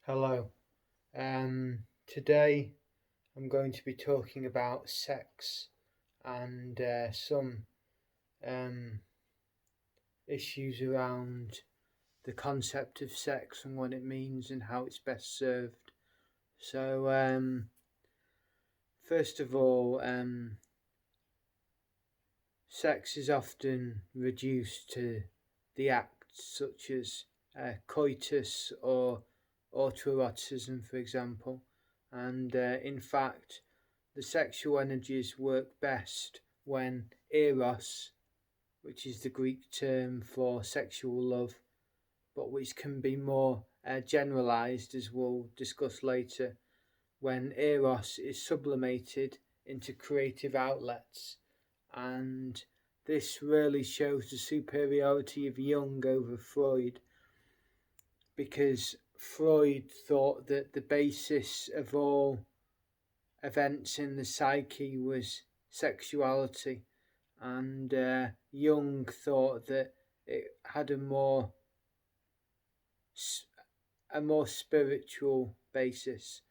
Hello. Today I'm going to be talking about sex and some um, issues around the concept of sex and what it means and how it's best served. So, first of all, sex is often reduced to the acts such as coitus or autoerotism, for example. And in fact, the sexual energies work best when eros, which is the Greek term for sexual love, but which can be more generalized, as we'll discuss later, when eros is sublimated into creative outlets. And this really shows the superiority of Jung over Freud, because Freud thought that the basis of all events in the psyche was sexuality, and Jung thought that it had a more spiritual basis.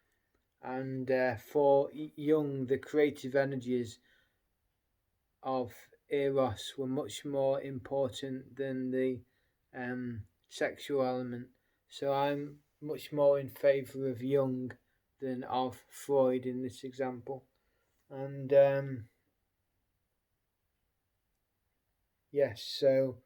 And for Jung, the creative energies of eros were much more important than the sexual element. So I'm much more in favour of Jung than of Freud in this example. And yes, so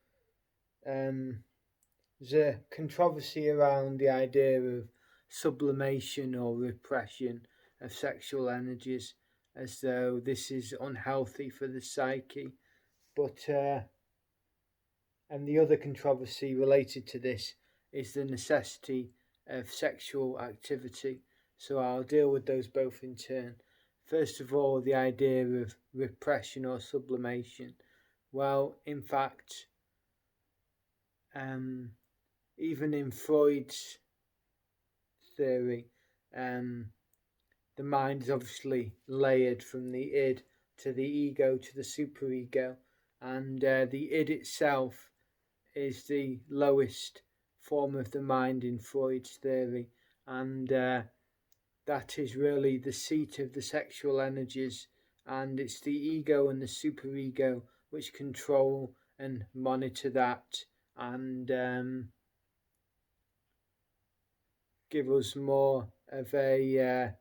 there's a controversy around the idea of sublimation or repression of sexual energies, as though this is unhealthy for the psyche. But and the other controversy related to this is the necessity of sexual activity. So I'll deal with those both in turn. First of all, the idea of repression or sublimation. Well, in fact, even in Freud's theory, the mind is obviously layered from the id to the ego to the superego, and the id itself is the lowest form of the mind in Freud's theory, and that is really the seat of the sexual energies, and it's the ego and the superego which control and monitor that, and give us more of a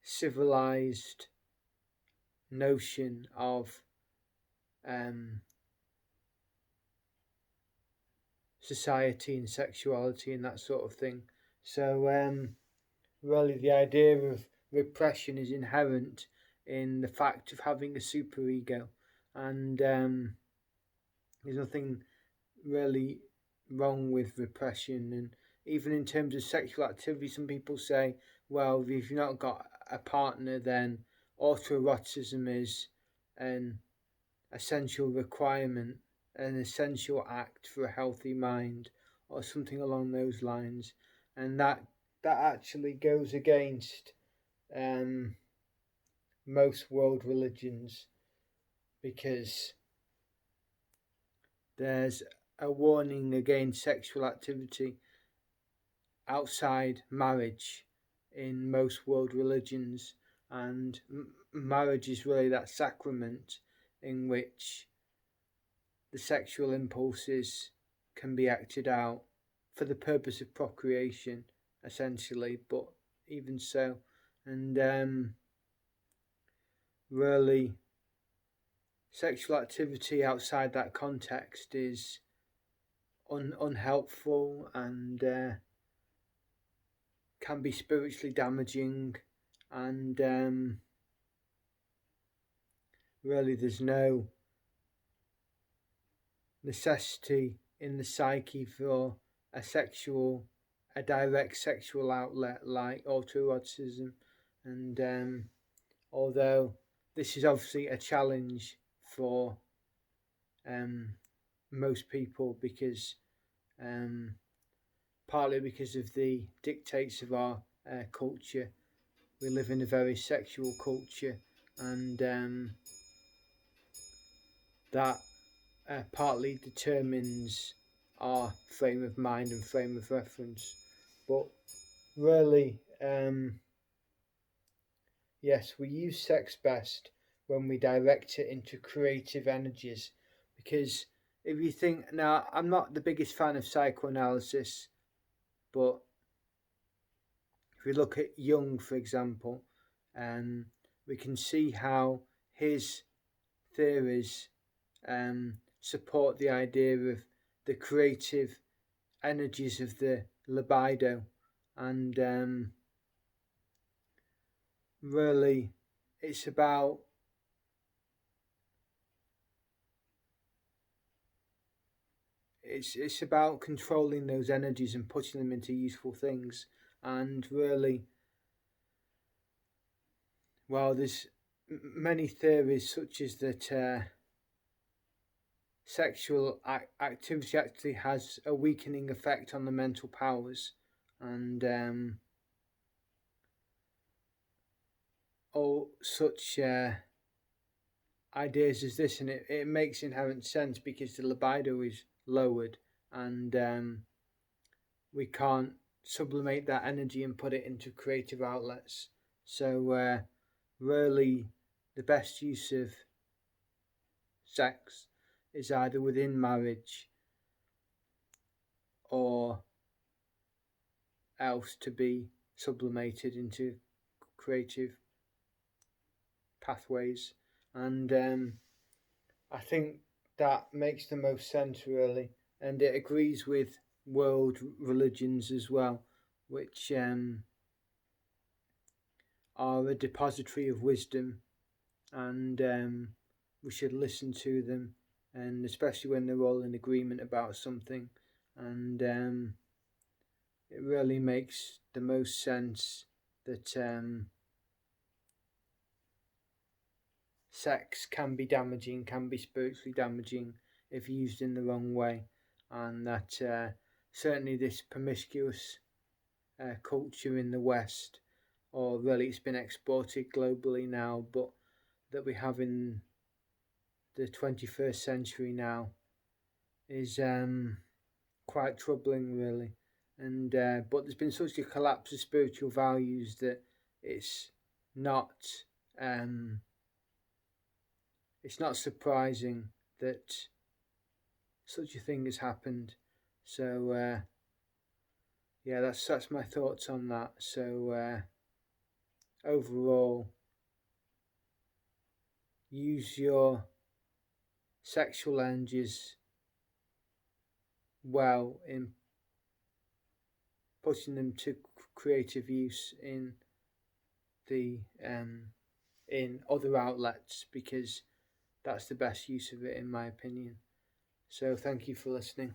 civilized notion of society and sexuality and that sort of thing. So really the idea of repression is inherent in the fact of having a superego, and there's nothing really wrong with repression. And even in terms of sexual activity, some people say, well, if you've not got a partner, then autoerotism is an essential requirement, an essential act for a healthy mind, or something along those lines. And that actually goes against most world religions, because there's a warning against sexual activity outside marriage in most world religions, and marriage is really that sacrament in which the sexual impulses can be acted out for the purpose of procreation, essentially. But even so, and really, sexual activity outside that context is unhelpful, and can be spiritually damaging, and really there's no necessity in the psyche for a direct sexual outlet like autoeroticism. And although this is obviously a challenge for most people, because partly because of the dictates of our culture. We live in a very sexual culture, and that partly determines our frame of mind and frame of reference. But really, yes, we use sex best when we direct it into creative energies. Because if you think, now, I'm not the biggest fan of psychoanalysis, but if we look at Jung, for example, um, we can see how his theories support the idea of the creative energies of the libido, and really, it's about it's about controlling those energies and putting them into useful things. And really, well, there's many theories such as that sexual activity actually has a weakening effect on the mental powers, and all such ideas as this, and it makes inherent sense because the libido is lowered, and we can't sublimate that energy and put it into creative outlets. So really, the best use of sex is either within marriage or else to be sublimated into creative pathways. And I think that makes the most sense, really. And it agrees with world religions as well, which are a depository of wisdom, and we should listen to them, and especially when they're all in agreement about something. And it really makes the most sense that sex can be damaging, can be spiritually damaging if used in the wrong way, and that certainly this promiscuous culture in the West, or really it's been exported globally now, but that we have in the 21st century now is quite troubling, really. And but there's been such a collapse of spiritual values that it's not um, it's not surprising that such a thing has happened. So yeah, that's my thoughts on that. So overall, use your sexual energies well in putting them to creative use the in other outlets, because that's the best use of it in my opinion. So thank you for listening.